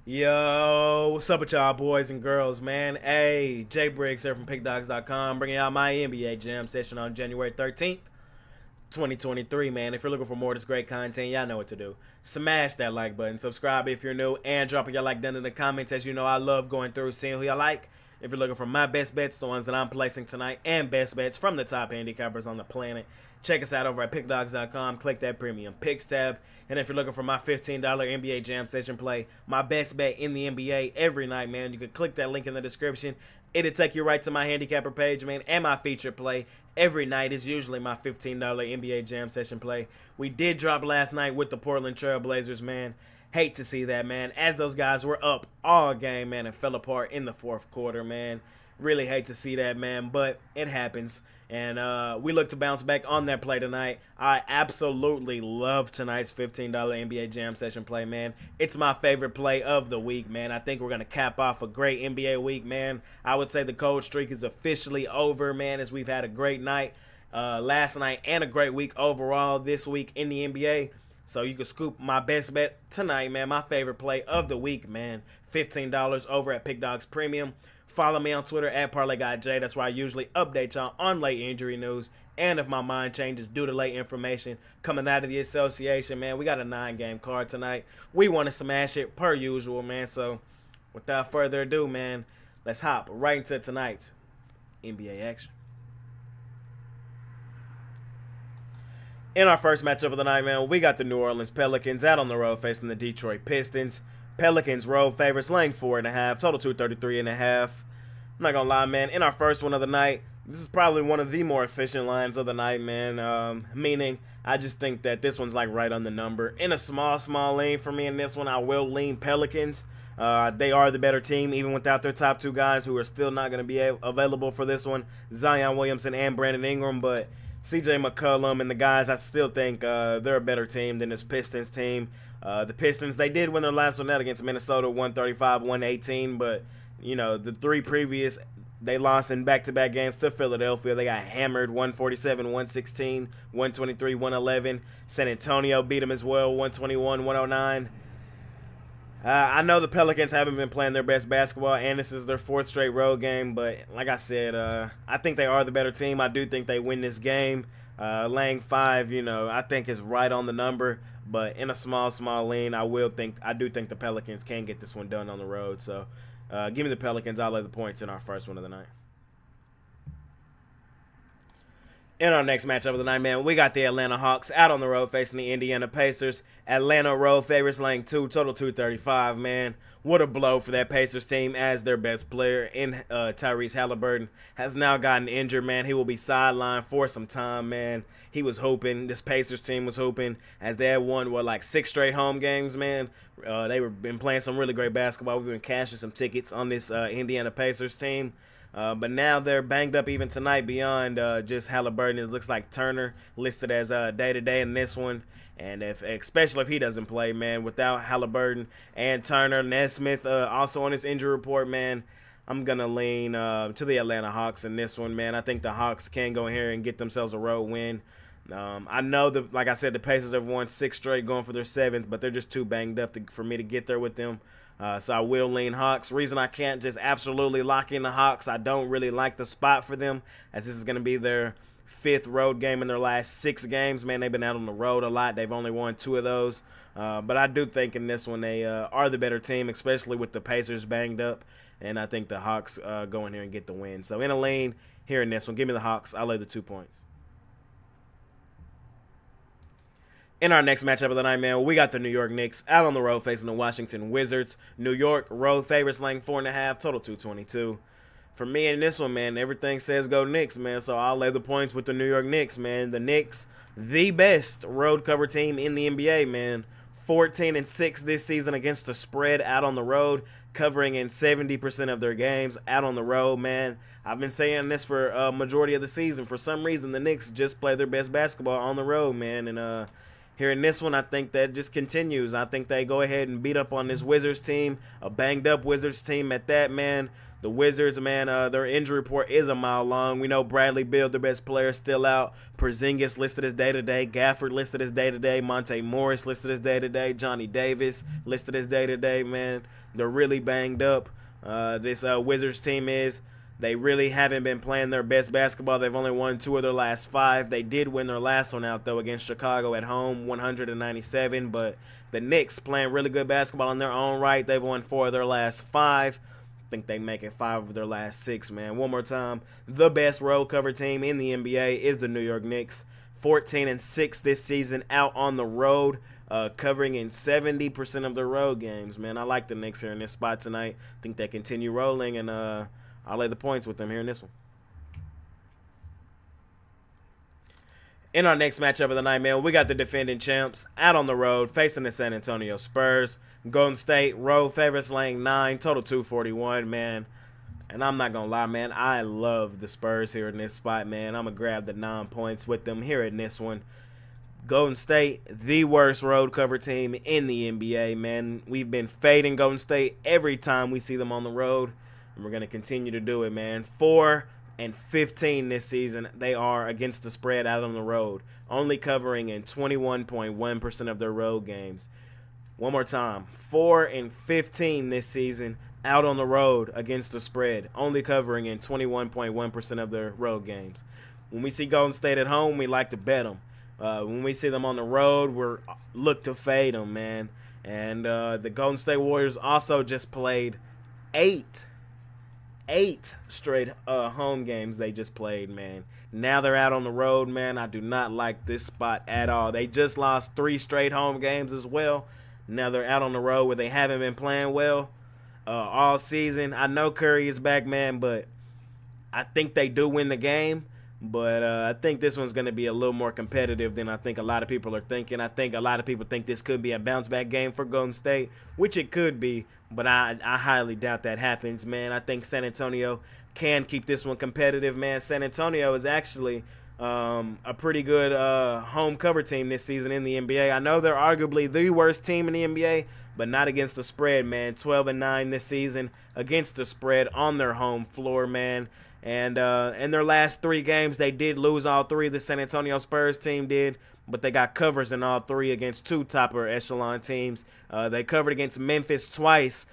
Yo, what's up with y'all boys and girls, man? Hey, Jay Briggs here from Pickdawgz.com, bringing out my NBA Jam session on January 13th, 2023, man. If you're looking for more of this great content, y'all know what to do. Smash that like button, subscribe if you're new, and drop your like down in the comments. As you know, I love going through, seeing who y'all like. If you're looking for my best bets, the ones that I'm placing tonight, and best bets from the top handicappers on the planet, check us out over at Pickdawgz.com. Click that premium picks tab. And if you're looking for my $15 NBA Jam Session play, my best bet in the NBA every night, man, you can click that link in the description. It'll take you right to my handicapper page, man, and my featured play. Every night is usually my $15 NBA Jam Session play. We did drop last night with the Portland Trail Blazers, man. Hate to see that, man, as those guys were up all game, man, and fell apart in the fourth quarter, man. Really hate to see that, man, but it happens. And we look to bounce back on that play tonight. I absolutely love tonight's $15 NBA Jam Session play, man. It's my favorite play of the week, man. I think we're going to cap off a great NBA week, man. I would say the cold streak is officially over, man, as we've had a great night last night and a great week overall this week in the NBA. So you can scoop my best bet tonight, man. My favorite play of the week, man. $15 over at Pick Dawgz Premium. Follow me on Twitter at ParlayGuyJ. That's where I usually update y'all on late injury news. And if my mind changes due to late information coming out of the association, man, we got a 9-game card tonight. We want to smash it per usual, man. So without further ado, man, let's hop right into tonight's NBA action. In our first matchup of the night, man, we got the New Orleans Pelicans out on the road facing the Detroit Pistons. Pelicans road favorites laying 4.5, total 233.5. I'm not gonna lie, man. In our first one of the night, this is probably one of the more efficient lines of the night, man. Meaning, I just think that this one's like right on the number. In a small lean for me in this one, I will lean Pelicans. They are the better team, even without their top two guys who are still not going to be available for this one, Zion Williamson and Brandon Ingram. But CJ McCollum and the guys, I still think they're a better team than this Pistons team. The Pistons, they did win their last one out against Minnesota, 135-118, but, you know, the three previous, they lost in back-to-back games to Philadelphia. They got hammered, 147-116, 123-111. San Antonio beat them as well, 121-109. I know the Pelicans haven't been playing their best basketball, and this is their fourth straight road game, but like I said, I think they are the better team. I do think they win this game. Laying 5, you know, I think is right on the number, but in a small lean, I do think the Pelicans can get this one done on the road. So give me the Pelicans. I'll lay the points in our first one of the night. In our next matchup of the night, man, we got the Atlanta Hawks out on the road facing the Indiana Pacers. Atlanta road favorites laying 2, total 235, man. What a blow for that Pacers team, as their best player in Tyrese Halliburton has now gotten injured, man. He will be sidelined for some time, man. He was hoping, this Pacers team was hoping, as they had won, like 6 straight home games, man. They were been playing some really great basketball. We've been cashing some tickets on this Indiana Pacers team. But now they're banged up even tonight beyond just Halliburton. It looks like Turner listed as day-to-day in this one. And especially if he doesn't play, man, without Halliburton and Turner, Nesmith also on his injury report, man, I'm going to lean to the Atlanta Hawks in this one, man. I think the Hawks can go here and get themselves a road win. I know that, like I said, the Pacers have won 6 straight, going for their 7th, but they're just too banged up for me to get there with them. So I will lean Hawks. Reason I can't just absolutely lock in the Hawks, I don't really like the spot for them, as this is going to be their 5th road game in their last 6 games. Man, they've been out on the road a lot. They've only won 2 of those. But I do think in this one they are the better team, especially with the Pacers banged up. And I think the Hawks go in here and get the win. So in a lean here in this one, give me the Hawks. I'll lay the 2 points. In our next matchup of the night, man, we got the New York Knicks out on the road facing the Washington Wizards. New York road favorites laying 4.5, total 222. For me in this one, man, everything says go Knicks, man, so I'll lay the points with the New York Knicks, man. The Knicks, the best road cover team in the NBA, man. 14-6 this season against the spread out on the road, covering in 70% of their games out on the road, man. I've been saying this for a majority of the season. For some reason, the Knicks just play their best basketball on the road, man, and here in this one, I think that just continues. I think they go ahead and beat up on this Wizards team, a banged-up Wizards team at that, man. The Wizards, man, their injury report is a mile long. We know Bradley Beal, their best player, still out. Porzingis listed as day-to-day. Gafford listed as day-to-day. Monte Morris listed as day-to-day. Johnny Davis listed as day-to-day, man. They're really banged up. This Wizards team is. They really haven't been playing their best basketball. They've only won 2 of their last 5. They did win their last one out, though, against Chicago at home, 197. But the Knicks playing really good basketball in their own right. They've won 4 of their last 5. I think they make it 5 of their last 6, man. One more time, the best road cover team in the NBA is the New York Knicks. 14-6 this season out on the road, covering in 70% of their road games, man. I like the Knicks here in this spot tonight. I think they continue rolling, and I'll lay the points with them here in this one. In our next matchup of the night, man, we got the defending champs out on the road facing the San Antonio Spurs. Golden State, road favorites laying 9, total 241, man. And I'm not going to lie, man, I love the Spurs here in this spot, man. I'm going to grab the 9 points with them here in this one. Golden State, the worst road cover team in the NBA, man. We've been fading Golden State every time we see them on the road, and we're going to continue to do it, man. 4-15 this season they are against the spread out on the road, only covering in 21.1% of their road games. One more time, 4-15 this season out on the road against the spread, only covering in 21.1% of their road games. When we see Golden State at home, we like to bet them. When we see them on the road, we're look to fade them, man. And the Golden State Warriors also just played 8 straight home games they just played, man. Now they're out on the road, man. I do not like this spot at all. They just lost 3 straight home games as well. Now they're out on the road where they haven't been playing well all season. I know Curry is back, man, but I think they do win the game. But I think this one's going to be a little more competitive than I think a lot of people are thinking. I think a lot of people think this could be a bounce-back game for Golden State, which it could be, but I highly doubt that happens, man. I think San Antonio can keep this one competitive, man. San Antonio is actually a pretty good home cover team this season in the NBA. I know they're arguably the worst team in the NBA, but not against the spread, man. 12-9 this season against the spread on their home floor, man. And in their last 3 games, they did lose all 3. The San Antonio Spurs team did, but they got covers in all 3 against 2 topper echelon teams. They covered against Memphis twice.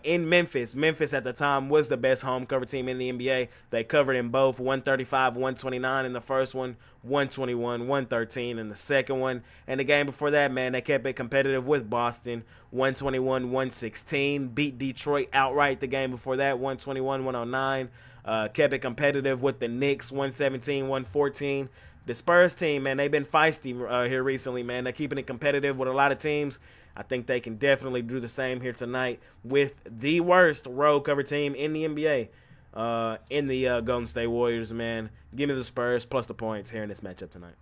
In Memphis at the time was the best home cover team in the NBA. They covered in both, 135-129 in the first one, 121-113 in the second one. And the game before that, man, they kept it competitive with Boston, 121-116. Beat Detroit outright the game before that, 121-109. Kept it competitive with the Knicks, 117-114. The Spurs team, man, they've been feisty here recently, man. They're keeping it competitive with a lot of teams. I think they can definitely do the same here tonight with the worst road cover team in the NBA, in the Golden State Warriors, man. Give me the Spurs plus the points here in this matchup tonight.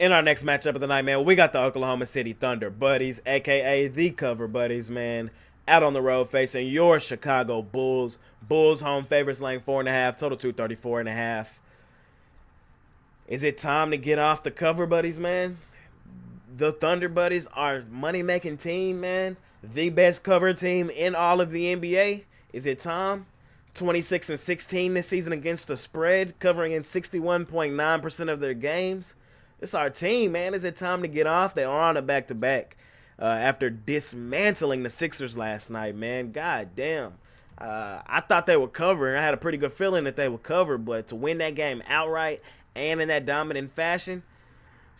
In our next matchup of the night, man, we got the Oklahoma City Thunder buddies, a.k.a. the cover buddies, man, out on the road facing your Chicago Bulls. Bulls home favorites laying 4.5, total 234.5. Is it time to get off the cover buddies, man? The Thunder buddies are money-making team, man. The best cover team in all of the NBA. Is it time? 26-16 this season against the spread, covering in 61.9% of their games. It's our team, man. Is it time to get off? They are on a back-to-back after dismantling the Sixers last night, man. God damn. I thought they would cover. I had a pretty good feeling that they would cover, but to win that game outright and in that dominant fashion,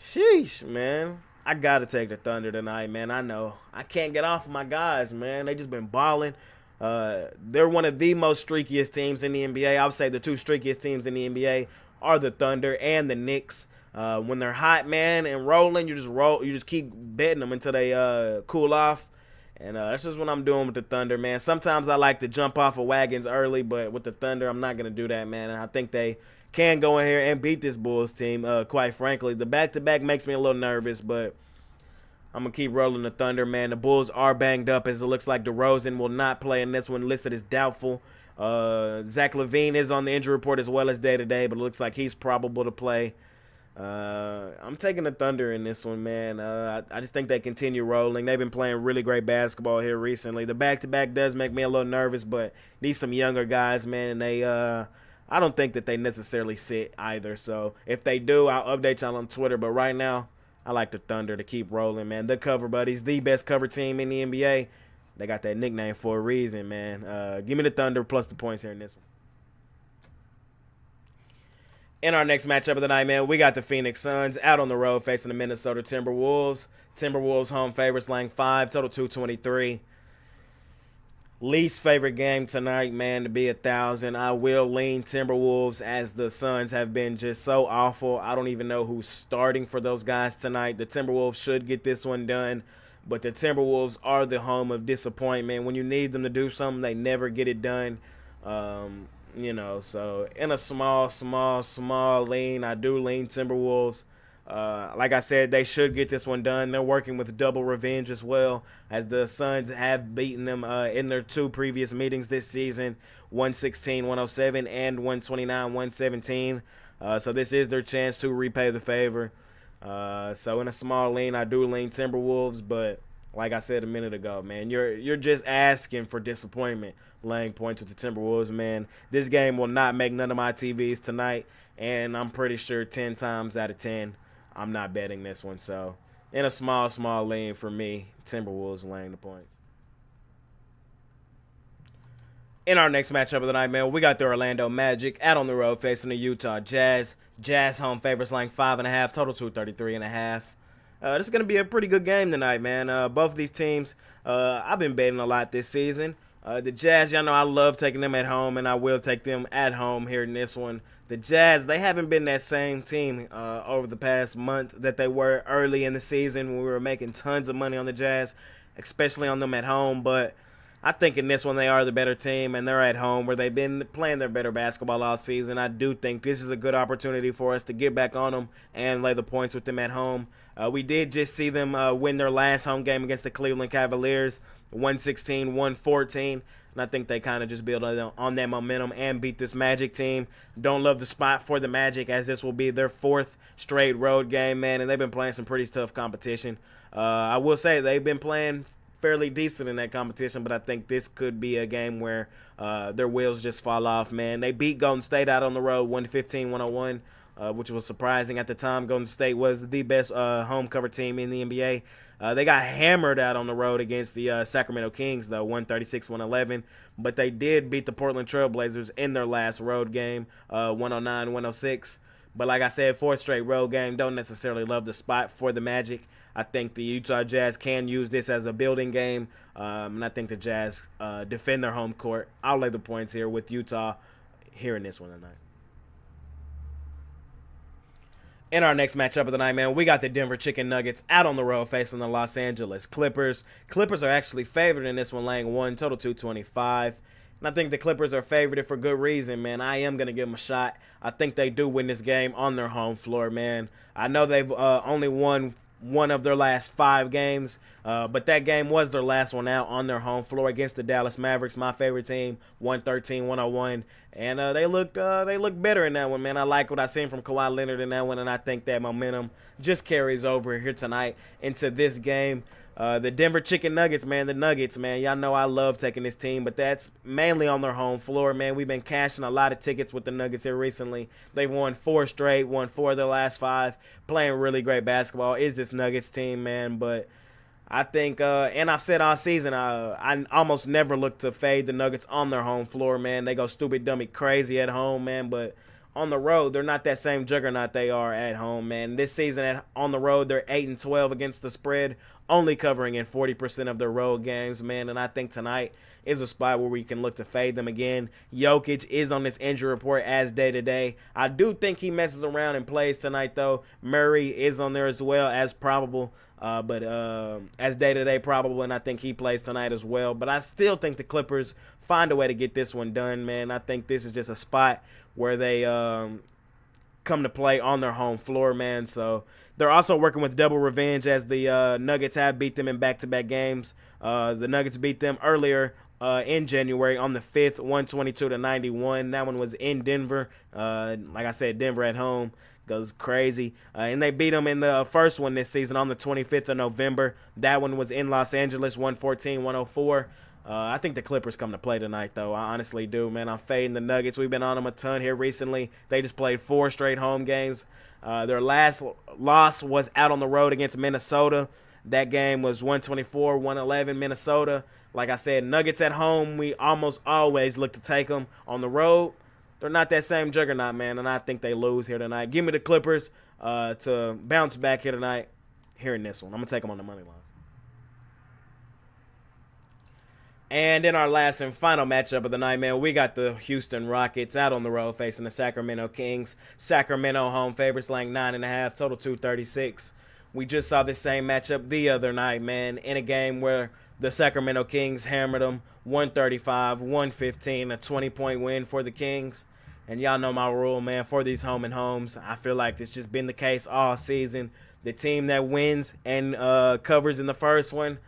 sheesh, man. I got to take the Thunder tonight, man. I know. I can't get off of my guys, man. They just been balling. They're one of the most streakiest teams in the NBA. I would say the 2 streakiest teams in the NBA are the Thunder and the Knicks. When they're hot, man, and rolling, you just keep betting them until they cool off. And that's just what I'm doing with the Thunder, man. Sometimes I like to jump off of wagons early, but with the Thunder, I'm not going to do that, man. And I think they can go in here and beat this Bulls team, quite frankly. The back-to-back makes me a little nervous, but I'm going to keep rolling the Thunder, man. The Bulls are banged up, as it looks like DeRozan will not play in this one, listed as doubtful. Zach LaVine is on the injury report as well as day-to-day, but it looks like he's probable to play. I'm taking the Thunder in this one, man. I just think they continue rolling. They've been playing really great basketball here recently. The back-to-back does make me a little nervous, but these some younger guys, man, and I don't think that they necessarily sit either. So if they do, I'll update y'all on Twitter. But right now, I like the Thunder to keep rolling, man. The cover buddies, the best cover team in the NBA. They got that nickname for a reason, man. Give me the Thunder plus the points here in this one. In our next matchup of the night, man, we got the Phoenix Suns out on the road facing the Minnesota Timberwolves. Timberwolves home favorites laying 5, total 223. Least favorite game tonight, man, to be 1,000. I will lean Timberwolves as the Suns have been just so awful. I don't even know who's starting for those guys tonight. The Timberwolves should get this one done, but the Timberwolves are the home of disappointment. When you need them to do something, they never get it done. So in a small lean, I do lean Timberwolves. Like I said, they should get this one done. They're working with double revenge as well, as the Suns have beaten them in their 2 previous meetings this season, 116-107 and 129-117. So this is their chance to repay the favor. So in a small lean, I do lean Timberwolves, but like I said a minute ago, man, you're just asking for disappointment laying points with the Timberwolves, man. This game will not make none of my TVs tonight, and I'm pretty sure 10 times out of 10, I'm not betting this one. So in a small lean for me, Timberwolves laying the points. In our next matchup of the night, man, we got the Orlando Magic out on the road facing the Utah Jazz. Jazz home favorites laying 5.5, total 233.5. This is going to be a pretty good game tonight, man. Both of these teams, I've been betting a lot this season. The Jazz, y'all know I love taking them at home, and I will take them at home here in this one. The Jazz, they haven't been that same team over the past month that they were early in the season when we were making tons of money on the Jazz, especially on them at home. But I think in this one they are the better team, and they're at home where they've been playing their better basketball all season. I do think this is a good opportunity for us to get back on them and lay the points with them at home. We did just see them win their last home game against the Cleveland Cavaliers, 116-114. And I think they kind of just build on that momentum and beat this Magic team. Don't love the spot for the Magic, as this will be their 4th straight road game, man. And they've been playing some pretty tough competition. I will say they've been playing fairly decent in that competition, but I think this could be a game where their wheels just fall off, man. They beat Golden State out on the road 115-101, which was surprising at the time. Golden State was the best home cover team in the NBA. They got hammered out on the road against the Sacramento Kings, though, 136-111. But they did beat the Portland Trailblazers in their last road game, 109-106. But like I said, 4th straight road game. Don't necessarily love the spot for the Magic. I think the Utah Jazz can use this as a building game, and I think the Jazz defend their home court. I'll lay the points here with Utah here in this one tonight. In our next matchup of the night, man, we got the Denver Chicken Nuggets out on the road facing the Los Angeles Clippers. Clippers are actually favored in this one, laying 1, total 225. And I think the Clippers are favored for good reason, man. I am going to give them a shot. I think they do win this game on their home floor, man. I know they've only won one of their last 5 games, but that game was their last one out on their home floor against the Dallas Mavericks, my favorite team, 113-101, and they looked better in that one, man. I like what I seen from Kawhi Leonard in that one, and I think that momentum just carries over here tonight into this game. The Denver Chicken Nuggets, man, the Nuggets, man. Y'all know I love taking this team, but that's mainly on their home floor, man. We've been cashing a lot of tickets with the Nuggets here recently. They've won 4 straight, won 4 of their last 5, playing really great basketball. Is this Nuggets team, man? But I think, and I've said all season, I almost never look to fade the Nuggets on their home floor, man. They go stupid, dummy, crazy at home, man, but on the road, they're not that same juggernaut they are at home, man. This season on the road, they're 8-12 against the spread, only covering in 40% of their road games, man. And I think tonight is a spot where we can look to fade them again. Jokic is on this injury report as day-to-day. I do think he messes around and plays tonight, though. Murray is on there as well as probable, but as day-to-day probable, and I think he plays tonight as well. But I still think the Clippers find a way to get this one done, man. I think this is just a spot where they come to play on their home floor, man. So they're also working with double revenge, as the Nuggets have beat them in back-to-back games. The Nuggets beat them earlier in January on the 5th, 122-91. That one was in Denver. Like I said, Denver at home. Goes crazy. And they beat them in the first one this season on the 25th of November. That one was in Los Angeles, 114-104. I think the Clippers come to play tonight, though. I honestly do, man. I'm fading the Nuggets. We've been on them a ton here recently. They just played 4 straight home games. Their last loss was out on the road against Minnesota. That game was 124-111 Minnesota. Like I said, Nuggets at home, we almost always look to take them. On the road, they're not that same juggernaut, man, and I think they lose here tonight. Give me the Clippers to bounce back here tonight here in this one. I'm going to take them on the money line. And in our last and final matchup of the night, man, we got the Houston Rockets out on the road facing the Sacramento Kings. Sacramento home favorites laying 9.5, total 236. We just saw this same matchup the other night, man, in a game where the Sacramento Kings hammered them 135-115, a 20-point win for the Kings. And y'all know my rule, man, for these home and homes. I feel like it's just been the case all season. The team that wins and covers in the first one,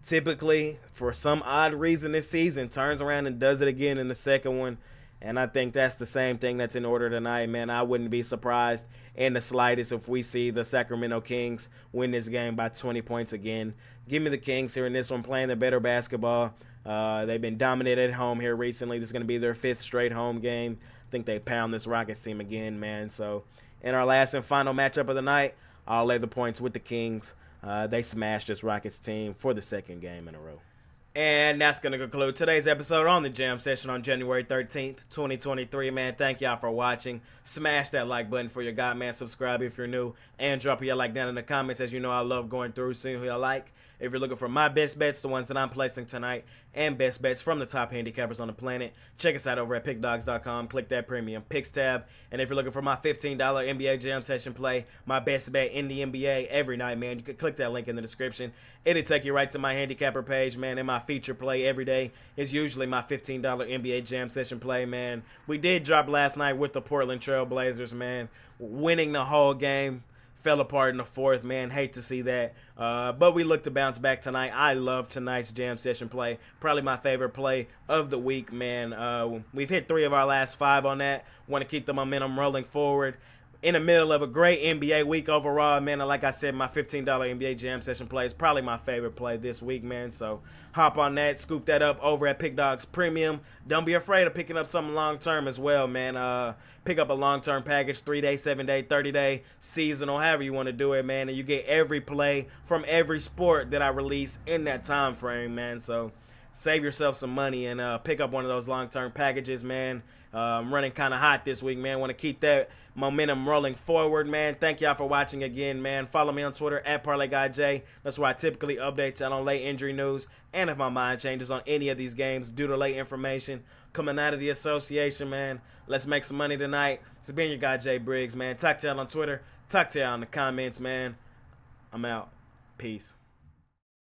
typically, for some odd reason this season, turns around and does it again in the second one. And I think that's the same thing that's in order tonight, man. I wouldn't be surprised in the slightest if we see the Sacramento Kings win this game by 20 points again. Give me the Kings here in this one, playing the better basketball. They've been dominated at home here recently. This is going to be their 5th straight home game. I think they pound this Rockets team again, man. So in our last and final matchup of the night, I'll lay the points with the Kings. They smashed this Rockets team for the 2nd game in a row. And that's going to conclude today's episode on the Jam Session on January 13th, 2023, man. Thank y'all for watching. Smash that like button for your guy, man. Subscribe if you're new. And drop your like down in the comments. As you know, I love going through, seeing who y'all like. If you're looking for my best bets, the ones that I'm placing tonight, and best bets from the top handicappers on the planet, check us out over at Pickdawgz.com. Click that premium picks tab. And if you're looking for my $15 NBA Jam Session play, my best bet in the NBA every night, man, you can click that link in the description. It'll take you right to my handicapper page, man. And my feature play every day is usually my $15 NBA Jam Session play, man. We did drop last night with the Portland Trail Blazers, man, winning the whole game. Fell apart in the 4th, man. Hate to see that. But we look to bounce back tonight. I love tonight's Jam Session play. Probably my favorite play of the week, man. We've hit 3 of our last 5 on that. Want to keep the momentum rolling forward. In the middle of a great NBA week overall, man. And like I said, my $15 NBA Jam Session play is probably my favorite play this week, man. So hop on that, scoop that up over at Pickdawgz Premium. Don't be afraid of picking up something long-term as well, man. Pick up a long-term package, 3-day, 7-day, 30-day, seasonal, however you want to do it, man. And you get every play from every sport that I release in that time frame, man. So save yourself some money and pick up one of those long-term packages, man. I'm running kind of hot this week, man. Want to keep that momentum rolling forward, man. Thank y'all for watching again, man. Follow me on Twitter at ParlayGuyJ. That's where I typically update y'all on late injury news and if my mind changes on any of these games due to late information coming out of the association, man. Let's make some money tonight. It's been your guy, Jay Briggs, man. Talk to y'all on Twitter. Talk to y'all in the comments, man. I'm out. Peace.